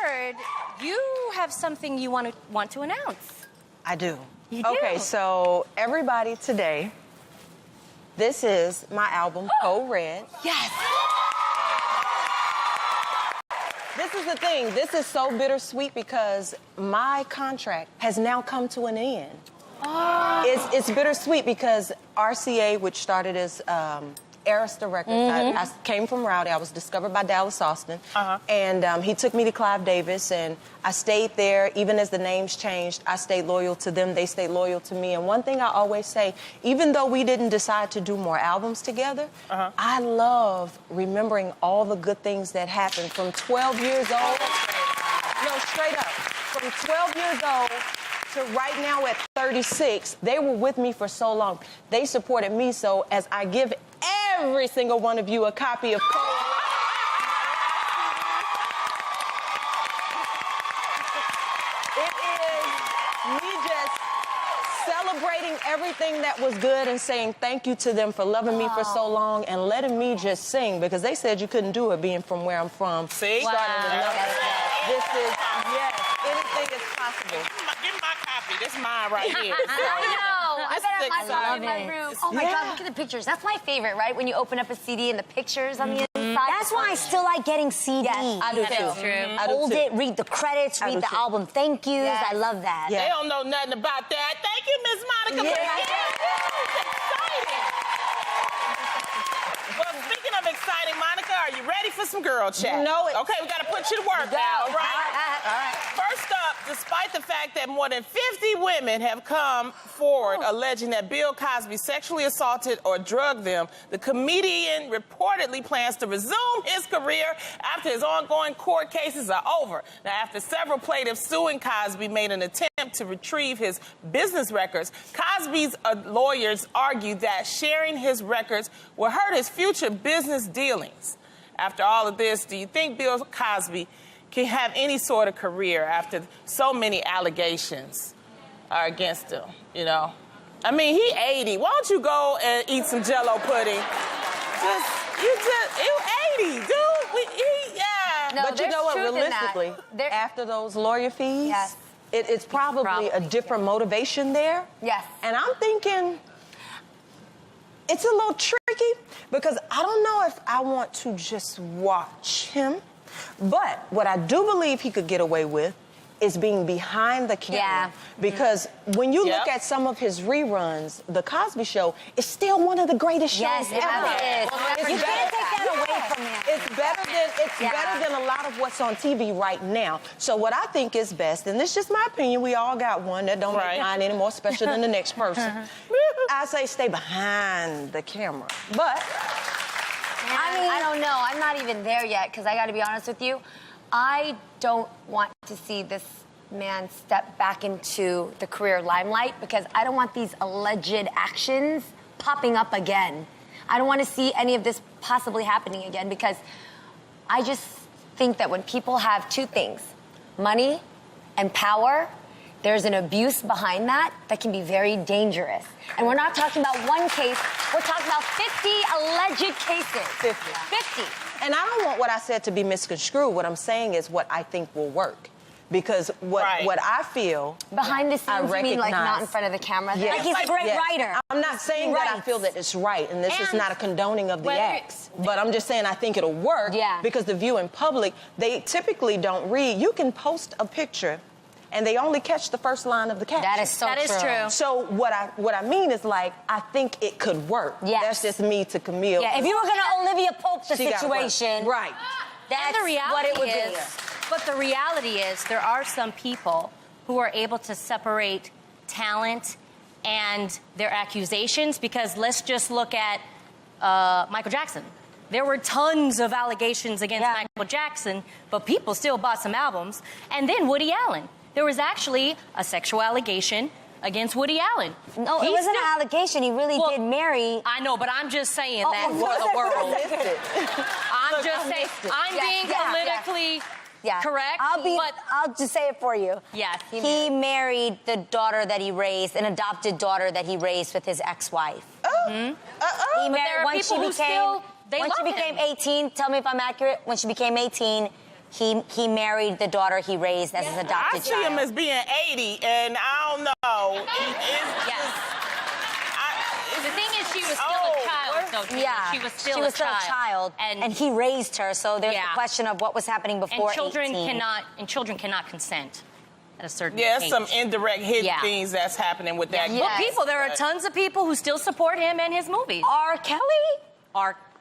heard you have something you want to announce. I do. You do? Okay, so everybody today, this is my album, Code Red. Yes. This is the thing. This is so bittersweet because my contract has now come to an end. Oh. It's bittersweet because RCA, which started as Arista Records, I came from Rowdy. I was discovered by Dallas Austin. And he took me to Clive Davis, and I stayed there. Even as the names changed, I stayed loyal to them. They stayed loyal to me. And one thing I always say, even though we didn't decide to do more albums together, I love remembering all the good things that happened from 12 years old. No, straight up. From 12 years old to right now at 36, they were with me for so long. They supported me, so as I give every single one of you a copy of Code Red. It is me just celebrating everything that was good and saying thank you to them for loving me for so long and letting me just sing, because they said you couldn't do it being from where I'm from. See? Starting with nothing. This is, yes, anything is possible. Give me my copy. This is mine right here. I know. I bet I love in my it. room. Oh my God, look at the pictures. That's my favorite, right? When you open up a CD and the pictures on the inside. That's why I still like getting CDs. Yes, I do that too. is true. I do Hold too. it, read the credits, read the album thank yous. Yes. I love that. Yeah. They don't know nothing about that. Thank you, Miss Monica. Yeah. Well, speaking of exciting, Monica, are you ready for some girl chat? You know it. Okay, we got to put you to work now, all right? First up, despite the fact that more than 50 women have come forward alleging that Bill Cosby sexually assaulted or drugged them, the comedian reportedly plans to resume his career after his ongoing court cases are over. Now, after several plaintiffs suing Cosby made an attempt to retrieve his business records, Cosby's lawyers argued that sharing his records will hurt his future business dealings. After all of this, do you think Bill Cosby can have any sort of career after so many allegations are against him, you know? I mean, he 80. Why don't you go and eat some Jell-O pudding? You 80, dude. No, But you know what, truth in that. realistically, after those lawyer fees, Yes. it's probably a different motivation there. Yes. And I'm thinking it's a little tricky because I don't know if I want to just watch him. But what I do believe he could get away with is being behind the camera. Yeah. Because when you look at some of his reruns, The Cosby Show is still one of the greatest shows Yes, it ever. is. It's You can't take that away from him. It's better than a lot of what's on TV right now. So what I think is best, and this is just my opinion, we all got one that don't make mine any more special than the next person. I say stay behind the camera. But I mean, I don't know. I'm not even there yet, because I got to be honest with you. I don't want to see this man step back into the career limelight, because I don't want these alleged actions popping up again. I don't want to see any of this possibly happening again, because I just think that when people have two things, money and power, there's an abuse behind that can be very dangerous. And we're not talking about one case, we're talking about 50 alleged cases. 50. And I don't want what I said to be misconstrued. What I'm saying is what I think will work. Because what I feel... Behind the I scenes, you mean like not in recognize- front of the camera? Yeah. Like he's a great writer. I'm not saying that I feel that it's right, and this is not a condoning of the acts. But I'm just saying I think it'll work because the viewing public, they typically don't read. You can post a picture and they only catch the first line of the caption. That is so true. So what I mean is, like, I think it could work. Yes. That's just me to Camille. Yeah, if you were going to Olivia Pope the She gotta work. situation, Right. that's And the reality what it would is, be. but the reality is there are some people who are able to separate talent and their accusations, because let's just look at Michael Jackson. There were tons of allegations against Michael Jackson, but people still bought some albums. And then Woody Allen. There was actually a sexual allegation against Woody Allen. No, it wasn't an allegation. He really did marry. I know, but I'm just saying that for the world. I'm just saying, I'm being politically correct. I'll just say it for you. Yes. He married the daughter that he raised, an adopted daughter that he raised with his ex-wife. Oh. He But married there are once people she who became still, they once she love became him. 18. Tell me if I'm accurate. When she became 18, he married the daughter he raised as his I adopted see child. him as being 80, and I don't know. The thing is, she was still a child, though. Tina. Yeah, She was still a child. and he raised her. So there's the question of what was happening before and children 18. children cannot consent at a certain Yeah, age. some indirect hit Yeah. things that's happening with that. Well, people, there are tons of people who still support him and his movies. R. Kelly?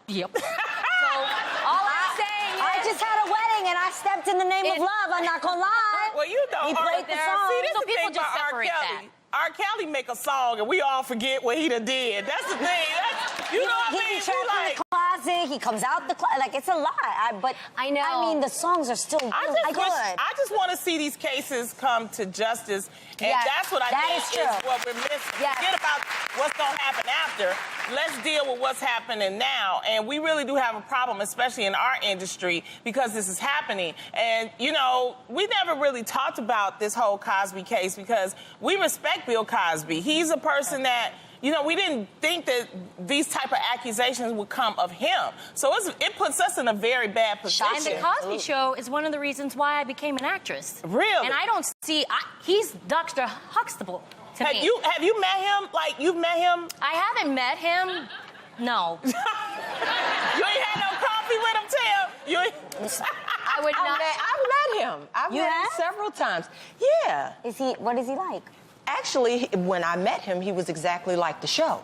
Yep. So all I'm saying is, I just had a wedding and I stepped in the name of love. I'm not gonna lie. Well, you know, He played the see, song. this So the people thing just about R. separate Kelly. R. Kelly make a song and we all forget what he done did. That's the thing. You know what I He mean? be trapped in the closet. He comes out the closet. Like, it's a lot. But I know. I mean, the songs are still really good. I just want to see these cases come to justice, and Yes, that's what I that think is true. is what we're missing. Yes. Forget about what's going to happen after. Let's deal with what's happening now, and we really do have a problem, especially in our industry, because this is happening. And you know, we never really talked about this whole Cosby case because we respect Bill Cosby. He's a person that, you know, we didn't think that these type of accusations would come of him. So it puts us in a very bad position. and the Cosby Show is one of the reasons why I became an actress. Really? And I don't see. he's Dr. Huxtable to me. Have you met him? Like, you've met him? I haven't met him. No. You ain't had no coffee with him, Tim? You ain't... I would not. I've met him. I've You met have? him several times. Yeah. What is he like? Actually, when I met him, he was exactly like the show.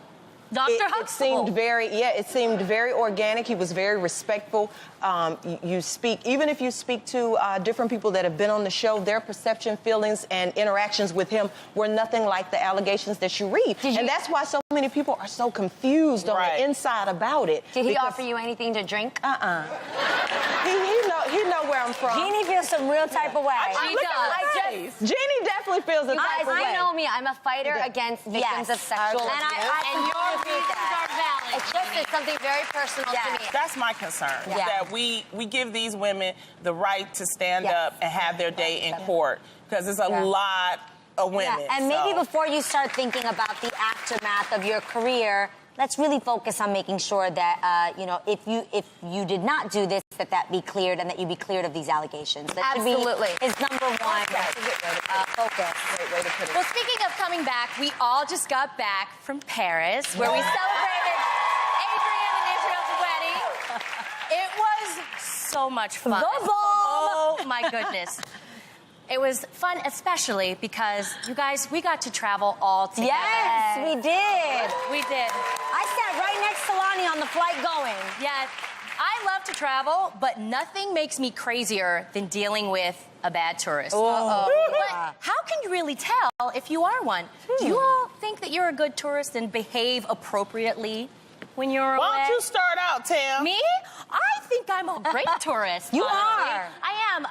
Dr. It Huxtable. it seemed very organic. He was very respectful. You speak, even if you speak to different people that have been on the show, their perception, feelings, and interactions with him were nothing like the allegations that you read. And that's why so many people are so confused on the inside about it. Did he offer you anything to drink? He know where I'm from. Jeannie feels some real type of way. She does. Jeannie definitely feels a type of way. I know me. I'm a fighter against victims of sexual And abuse. and your reasons are valid. It's just it's something very personal to me. That's my concern, Yeah. that we give these women the right to stand up and have their day in court, because there's a lot of women. Yeah, and maybe before you start thinking about the aftermath of your career, let's really focus on making sure that, if you did not do this, that be cleared and that you be cleared of these allegations. That Absolutely. should be his number one focus. Great way to put it. Well, speaking of coming back, we all just got back from Paris, where we celebrated Adrian and Israel's wedding. It was so much fun. The bomb! Oh, my goodness. It was fun, especially because, you guys, we got to travel all together. Yes, we did. We did. I sat right next to Lonnie on the flight going. Yes. I love to travel, but nothing makes me crazier than dealing with a bad tourist. But how can you really tell if you are one? Do you all think that you're a good tourist and behave appropriately when you're away? Why don't you start out, Tam? Me? I think I'm a great tourist. You honestly. are. I am.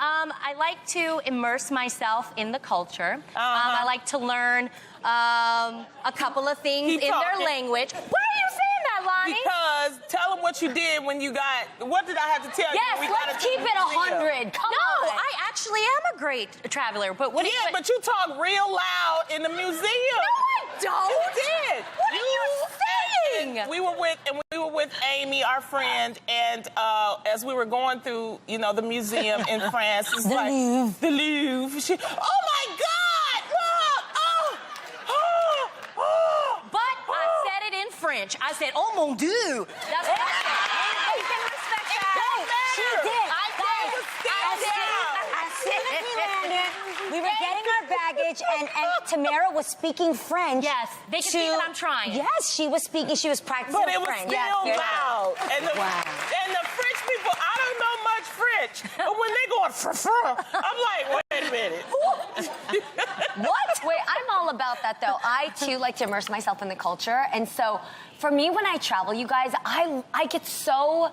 I like to immerse myself in the culture. I like to learn a couple of things Keep in talking. their language. Why are you saying that, Lonnie? Because tell them what you did when you got. What did I have to tell you? Yes, when we got let's into keep the it museum? 100. Come No, on. I actually am a great traveler. But what? Yeah, but you talk real loud in the museum. No, I don't. You did. What are you saying? And we were with Amy, our friend, and as we were going through, the museum in France, it's The like Louvre. the Louvre. Oh my God! Look! Oh! But I said it in French. I said, "Oh mon Dieu." That's what I said. You can respect that. She did. I We were getting our baggage, and Tamara was speaking French. Yes, they can see that I'm trying. Yes, she was speaking. She was practicing But it was French. still Yes, loud. And the French people, I don't know much French, but when they go, I'm like, wait a minute. What? Wait, I'm all about that, though. I, too, like to immerse myself in the culture. And so, for me, when I travel, you guys, I get so...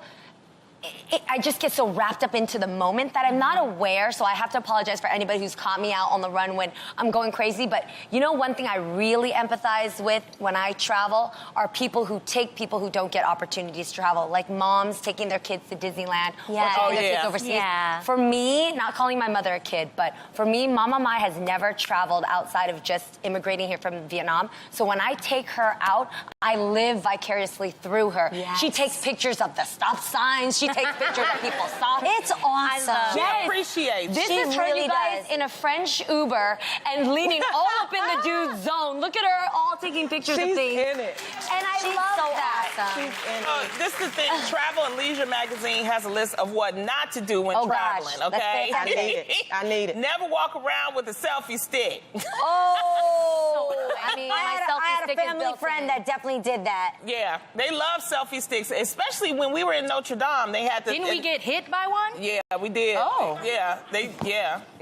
I just get so wrapped up into the moment that I'm not aware, so I have to apologize for anybody who's caught me out on the run when I'm going crazy. But one thing I really empathize with when I travel are people who take people who don't get opportunities to travel, like moms taking their kids to Disneyland or taking their kids overseas. Yeah. For me, not calling my mother a kid, but for me, Mama Mai has never traveled outside of just immigrating here from Vietnam. So when I take her out, I live vicariously through her. Yes. She takes pictures of the stop signs. She takes pictures of people's socks. It's awesome. She Yes. appreciates. This She is her, really you guys, does. in a French Uber and leaning all up in the dude's zone. Look at her all taking pictures of She's things. in it. And I She's love so that. awesome. She's in it. This is the thing. Travel and Leisure magazine has a list of what not to do when Oh, gosh. traveling. Let's Okay, say I need it. I need it. Never walk around with a selfie stick. Oh, I mean, I my had selfie a stick is family built friend in. that definitely did that. Yeah, they love selfie sticks, especially when we were in Notre Dame. They had to. Didn't we get hit by one? Yeah, we did. Oh. Yeah,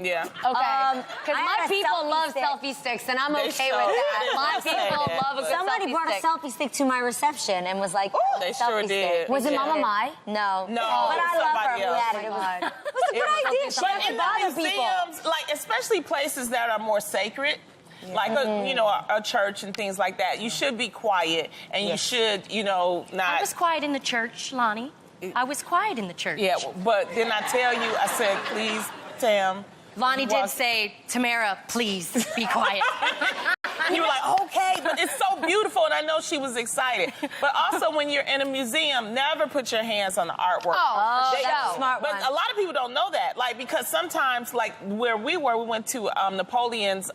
yeah. Okay. I Because had my a people selfie love stick. selfie sticks, and I'm They okay sure with did. that. My They people did. love a good Somebody selfie brought stick. a selfie stick to my reception and was like, They selfie sure stick. did. Was it Yeah. Mama Mai? No. No, But I love her somebody who else. had it. It was a good idea. She But doesn't in the bother people. museums, like especially places that are more sacred, like a church and things like that, you should be quiet and you should, not. I was quiet in the church, Lonnie. I was quiet in the church. Yeah, but then I tell you, I said, please, Tam. Lonnie did walk- say, Tamara, please be quiet. You were like, okay, but it's so beautiful, and I know she was excited. But also, when you're in a museum, never put your hands on the artwork. Oh, They- that's a smart But one. a lot of people don't know that, like, because sometimes, like, where we went to Napoleon's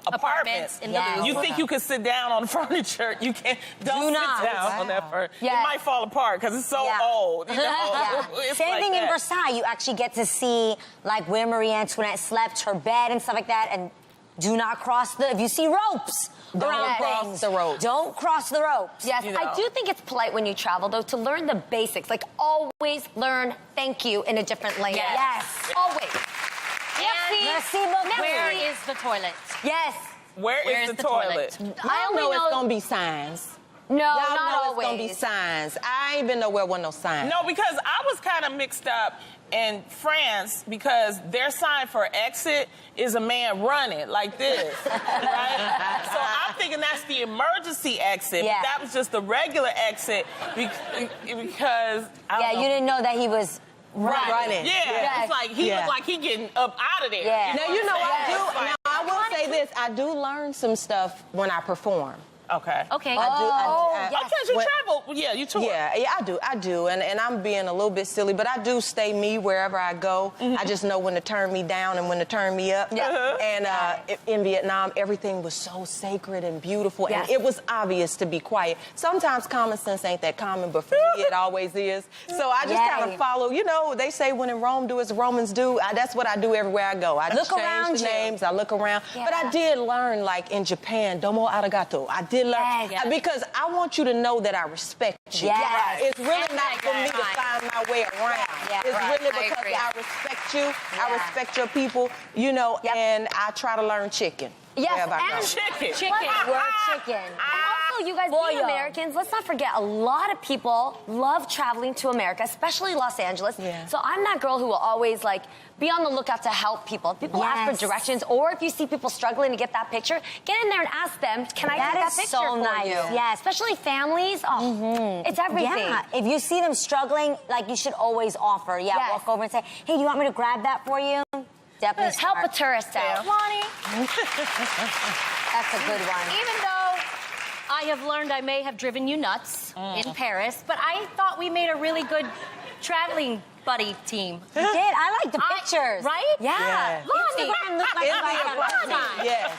apartments. in Yes. the You Louvre. think you could sit down on furniture? You can't. Don't Do sit not. down on that furniture. Yeah. It might fall apart because it's so Yeah. old. Yeah. It's Same like thing in that. Versailles. You actually get to see like where Marie Antoinette slept, her bed and stuff like that. And do not cross if you see ropes around cross things, the ropes. Don't cross the ropes. Yes, You know. I do think it's polite when you travel, though, to learn the basics. Like, always learn thank you in a different language. Yes. Always. And Merci beaucoup. where is the toilet? Yes. Where Where's is the the toilet? toilet? I Y'all only know know. it's gonna be signs. No, Y'all not know always. it's gonna be signs. I ain't been nowhere with no signs. No, because I was kind of mixed up in France because their sign for exit is a man running like this, right? So I'm thinking that's the emergency exit. Yeah. But that was just the regular exit because I don't Yeah, know. you didn't know that he was running. Yeah, Yes. it's like he Yeah. looked like he getting up out of there. Yeah. Now you know I do. Yes. Now I will say this: I do learn some stuff when I perform. Okay. Okay. Okay, you when- travel. Yeah, you tour. Yeah, I do, and I'm being a little bit silly, but I do stay me wherever I go. I just know when to turn me down and when to turn me up. Yeah. And in Vietnam, everything was so sacred and beautiful, Yes. and it was obvious to be quiet. Sometimes common sense ain't that common, but for me, it always is. So I just kind Yay. of follow. You know, they say when in Rome, do as the Romans do. That's what I do everywhere I go. I just Look change around the you. names. I look around. Yeah. But I did learn, like in Japan, domo arigato. I did learn Yes. because I want you to know that I respect you. Yes. It's really And not for me to right. find my way around. Yeah, It's right. really I because agree. I respect you. Yeah. I respect your people, Yep. and I try to learn chicken. Yes, wherever I go. and Chicken. We're chicken. Also, you guys, being Pollo. Americans, let's not forget, a lot of people love traveling to America, especially Los Angeles. Yeah. So I'm that girl who will always, like, be on the lookout to help people. If people ask Yes. for directions, or if you see people struggling to get that picture, get in there and ask them, can I That get that is picture so for nice. you? Yes. Especially families. Oh, it's everything. Yeah, if you see them struggling, like you should always offer. Yeah, Yes. walk over and say, "Hey, do you want me to grab that for you?" Definitely Help a smart. tourist out. Lonnie, That's a good one. even though I have learned I may have driven you nuts in Paris, but I thought we made a really good traveling buddy team. You did. I like the I- pictures. right? Yeah. Yeah. Lonnie, Instagram looked like In you guys the had a good apartment. time. Yes.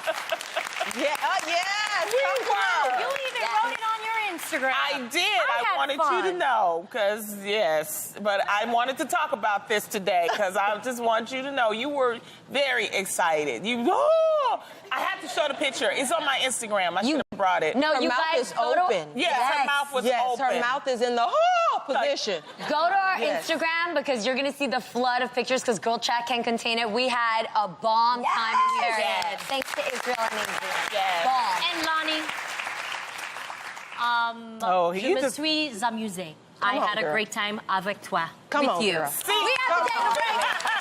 Yeah. Yes. Come you on. even Yeah. wrote it on your Instagram. I did. I I had wanted fun. you to know, because, yes, but I wanted to talk about this today, because I just want you to know you were very excited. I have to show the picture. It's on my Instagram. I should have brought it. No, Her you mouth guys is go to- open. Yes, her mouth was Yes, open. her mouth is in the position. Go to our Yes. Instagram because you're going to see the flood of pictures because Girl Chat can't contain it. We had a bomb time in Paris. Yes. Thanks to Israel and England. Yes. Bomb. And Lonnie, Oh, je you me just... suis amusée. I on, had a girl. great time avec toi. Come with on, you. girl. See? We have to take a break.